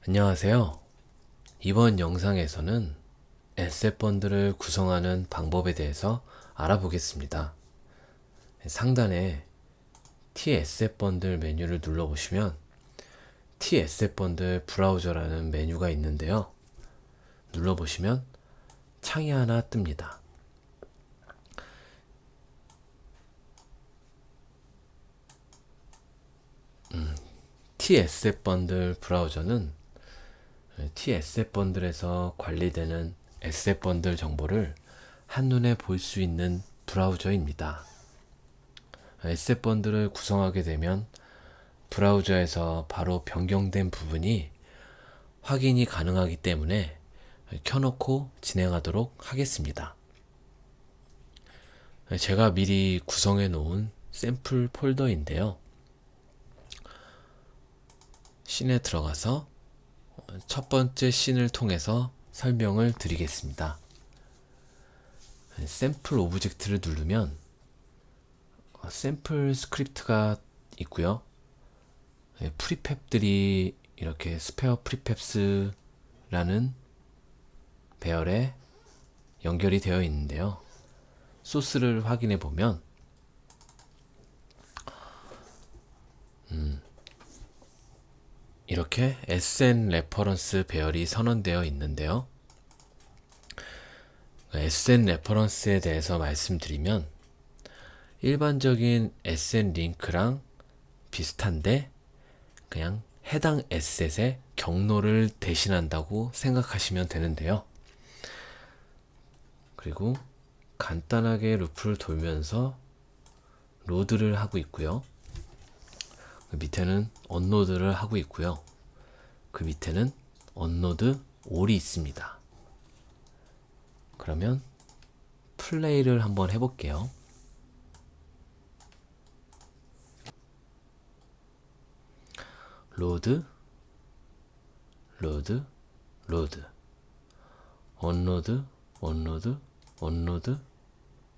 안녕하세요. 이번 영상에서는 에셋 번들을 구성하는 방법에 대해서 알아보겠습니다. 상단에 T 에셋 번들 메뉴를 눌러보시면 T 에셋 번들 브라우저라는 메뉴가 있는데요. 눌러보시면 창이 하나 뜹니다. T 에셋 번들 브라우저는 T 에셋 번들에서 관리되는 에셋 번들 정보를 한눈에 볼 수 있는 브라우저입니다. 에셋 번들을 구성하게 되면 브라우저에서 바로 변경된 부분이 확인이 가능하기 때문에 켜놓고 진행하도록 하겠습니다. 제가 미리 구성해 놓은 샘플 폴더인데요. 씬에 들어가서 첫 번째 씬을 통해서 설명을 드리겠습니다. 샘플 오브젝트를 누르면 샘플 스크립트가 있고요. 프리팹들이 이렇게 스페어 프리팹스라는 배열에 연결이 되어 있는데요. 소스를 확인해 보면 이렇게 SN 레퍼런스 배열이 선언되어 있는데요. SN 레퍼런스에 대해서 말씀드리면 일반적인 SN 링크랑 비슷한데 그냥 해당 에셋의 경로를 대신한다고 생각하시면 되는데요. 그리고 간단하게 루프를 돌면서 로드를 하고 있고요. 그 밑에는 언로드를 하고 있고요. 그 밑에는 언로드 올이 있습니다. 그러면 플레이를 한번 해볼게요. 로드, 로드, 로드, 언로드, 언로드, 언로드,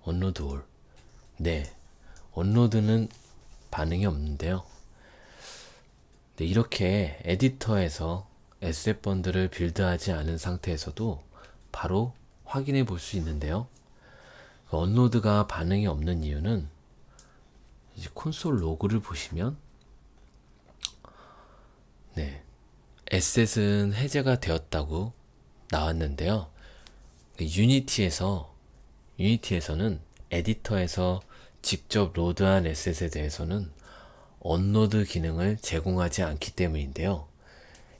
언로드 올. 네, 언로드는 반응이 없는데요. 네, 이렇게 에디터에서 에셋 번들을 빌드하지 않은 상태에서도 바로 확인해 볼 수 있는데요. 언로드가 반응이 없는 이유는 이제 콘솔 로그를 보시면 네, 에셋은 해제가 되었다고 나왔는데요. 유니티에서는 에디터에서 직접 로드한 에셋에 대해서는 언로드 기능을 제공하지 않기 때문인데요.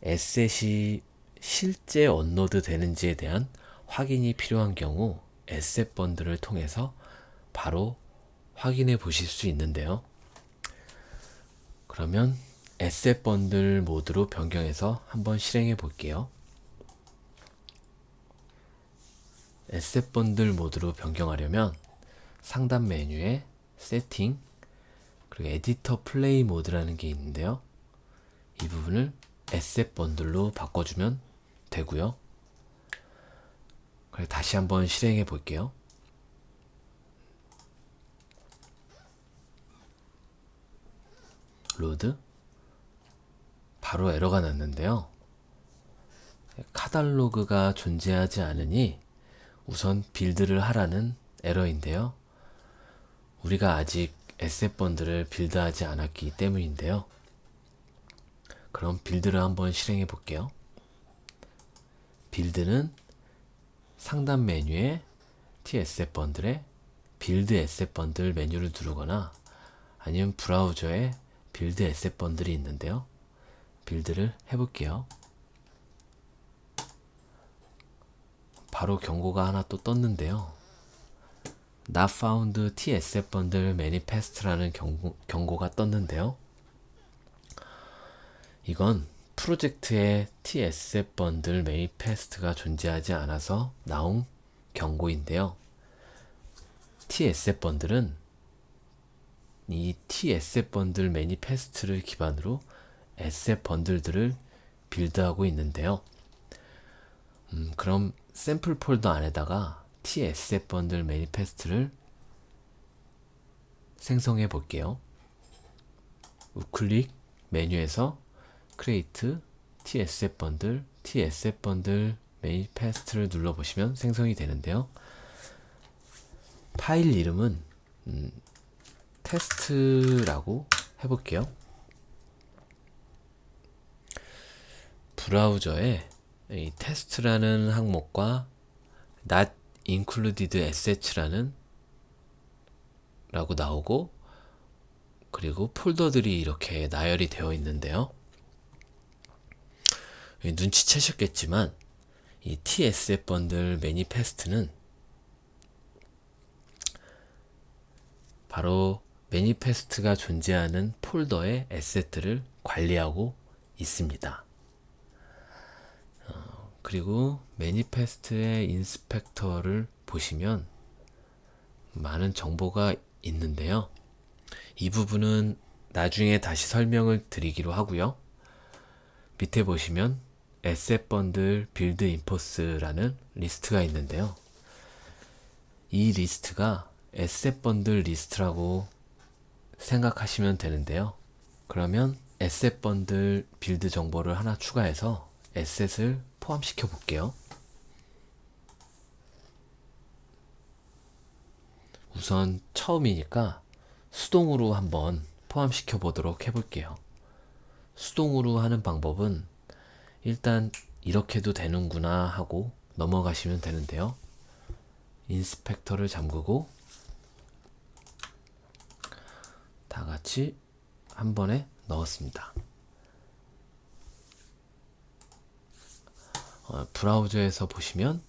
에셋이 실제 언로드 되는지에 대한 확인이 필요한 경우 에셋 번들을 통해서 바로 확인해 보실 수 있는데요. 그러면 에셋 번들 모드로 변경해서 한번 실행해 볼게요. 에셋 번들 모드로 변경하려면 상단 메뉴에 세팅, 그리고 에디터 플레이 모드라는 게 있는데요. 이 부분을 에셋 번들로 바꿔주면 되고요. 그래, 다시 한번 실행해 볼게요. 로드, 바로 에러가 났는데요. 카탈로그가 존재하지 않으니 우선 빌드를 하라는 에러인데요. 우리가 아직 에셋 번들을 빌드하지 않았기 때문인데요. 그럼 빌드를 한번 실행해 볼게요. 빌드는 상단 메뉴에 T-에셋 번들에 빌드 에셋 번들 메뉴를 누르거나 아니면 브라우저에 빌드 에셋 번들이 있는데요. 빌드를 해볼게요. 바로 경고가 하나 또 떴는데요. Not found T-에셋 번들 manifest라는 경고가 떴는데요. 이건 프로젝트에 T-에셋 번들 manifest가 존재하지 않아서 나온 경고인데요. T-에셋 번들은 이 T-에셋 번들 manifest를 기반으로 에셋 번들들을 빌드하고 있는데요. 그럼 샘플 폴더 안에다가 T-에셋 번들 manifest를 생성해 볼게요. 우클릭 메뉴에서 Create tsf 번들 매니페스트를 눌러보시면 생성이 되는데요. 파일 이름은 테스트라고 해볼게요. 브라우저에 이 테스트라는 항목과 not included assets라는 라고 나오고, 그리고 폴더들이 이렇게 나열이 되어 있는데요. 눈치채셨겠지만 이 tsf 번들 매니페스트는 바로 매니페스트가 존재하는 폴더의 에셋들을 관리하고 있습니다. 그리고 매니페스트의 인스펙터를 보시면 많은 정보가 있는데요. 이 부분은 나중에 다시 설명을 드리기로 하고요. 밑에 보시면 에셋 번들 빌드 인포스라는 리스트가 있는데요. 이 리스트가 에셋 번들 리스트라고 생각하시면 되는데요. 그러면 에셋 번들 빌드 정보를 하나 추가해서 에셋을 포함시켜 볼게요. 우선 처음이니까 수동으로 한번 포함시켜 보도록 해볼게요. 수동으로 하는 방법은 일단 이렇게도 되는구나 하고 넘어가시면 되는데요. 인스펙터를 잠그고 다 같이 한 번에 넣었습니다. 브라우저에서 보시면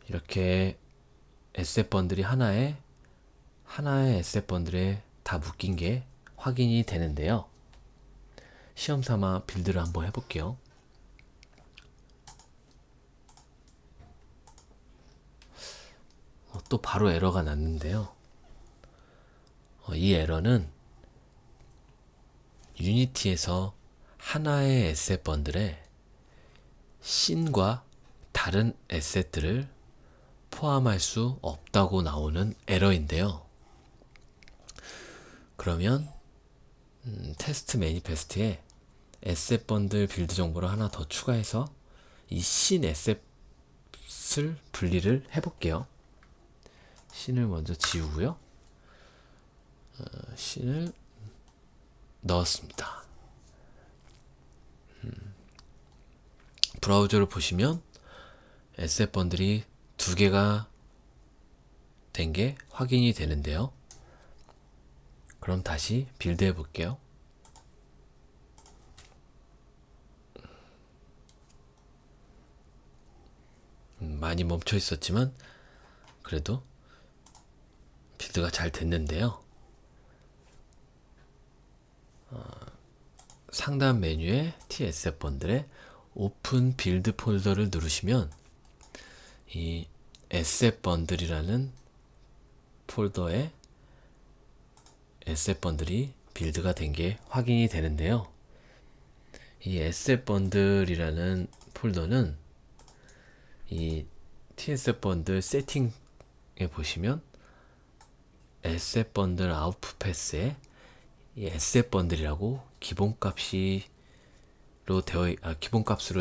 이렇게 에셋 번들이 하나의 에셋 번들에 다 묶인 게 확인이 되는데요. 시험 삼아 빌드를 한번 해볼게요. 또 바로 에러가 났는데요. 이 에러는 유니티에서 하나의 에셋 번들에 씬과 다른 에셋들을 포함할 수 없다고 나오는 에러인데요. 그러면 테스트 매니페스트에 에셋 번들 빌드 정보를 하나 더 추가해서 이 씬 에셋을 분리를 해볼게요. 씬을 먼저 지우고요. 씬을 넣었습니다. 브라우저를 보시면 에셋 번들이 두 개가 된 게 확인이 되는데요. 그럼 다시 빌드 해볼게요. 많이 멈춰 있었지만 그래도 빌드가 잘 됐는데요. 상단 메뉴에 tsf 번들에 오픈 빌드 폴더를 누르시면 이 에셋 번들이라는 폴더에 에셋 번들이 빌드가 된 게 확인이 되는데요. 이 에셋 번들이라는 폴더는 이 tsf 번들 세팅에 보시면 에셋 번들 아웃풋 패스에 이 에셋 번들이라고 기본값으로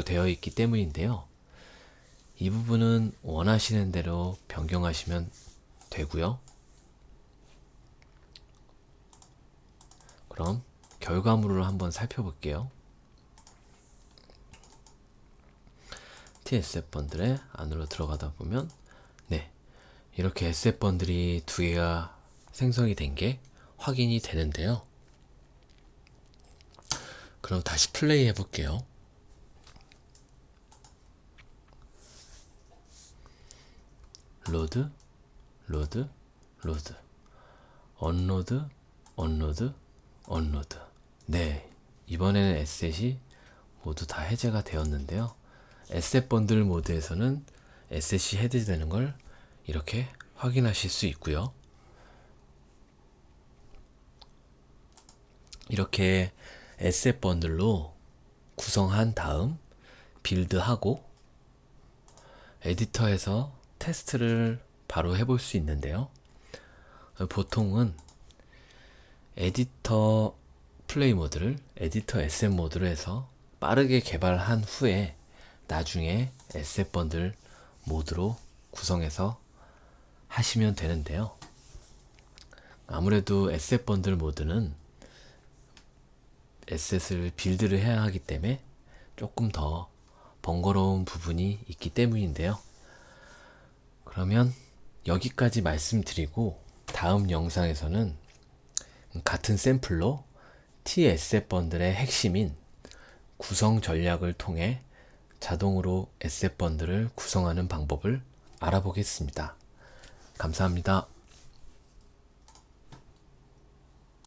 되어 있기 때문인데요. 이 부분은 원하시는 대로 변경하시면 되고요. 그럼 결과물을 한번 살펴볼게요. tsf 번들의 안으로 들어가다 보면 이렇게 에셋 번들이 두 개가 생성이 된 게 확인이 되는데요. 그럼 다시 플레이 해볼게요. 로드, 언로드, 언로드. 네, 이번에는 에셋이 모두 다 해제가 되었는데요. 에셋 번들 모드에서는 에셋이 해제되는 걸 이렇게 확인하실 수 있고요. 이렇게 에셋 번들로 구성한 다음 빌드하고 에디터에서 테스트를 바로 해볼 수 있는데요. 보통은 에디터 플레이 모드를 에디터 에셋 모드로 해서 빠르게 개발한 후에 나중에 에셋 번들 모드로 구성해서 하시면 되는데요. 아무래도 에셋 번들 모드는 에셋을 빌드를 해야 하기 때문에 조금 더 번거로운 부분이 있기 때문인데요. 그러면 여기까지 말씀드리고 다음 영상에서는 같은 샘플로 T-에셋 번들의 핵심인 구성 전략을 통해 자동으로 에셋 번들을 구성하는 방법을 알아보겠습니다. 감사합니다.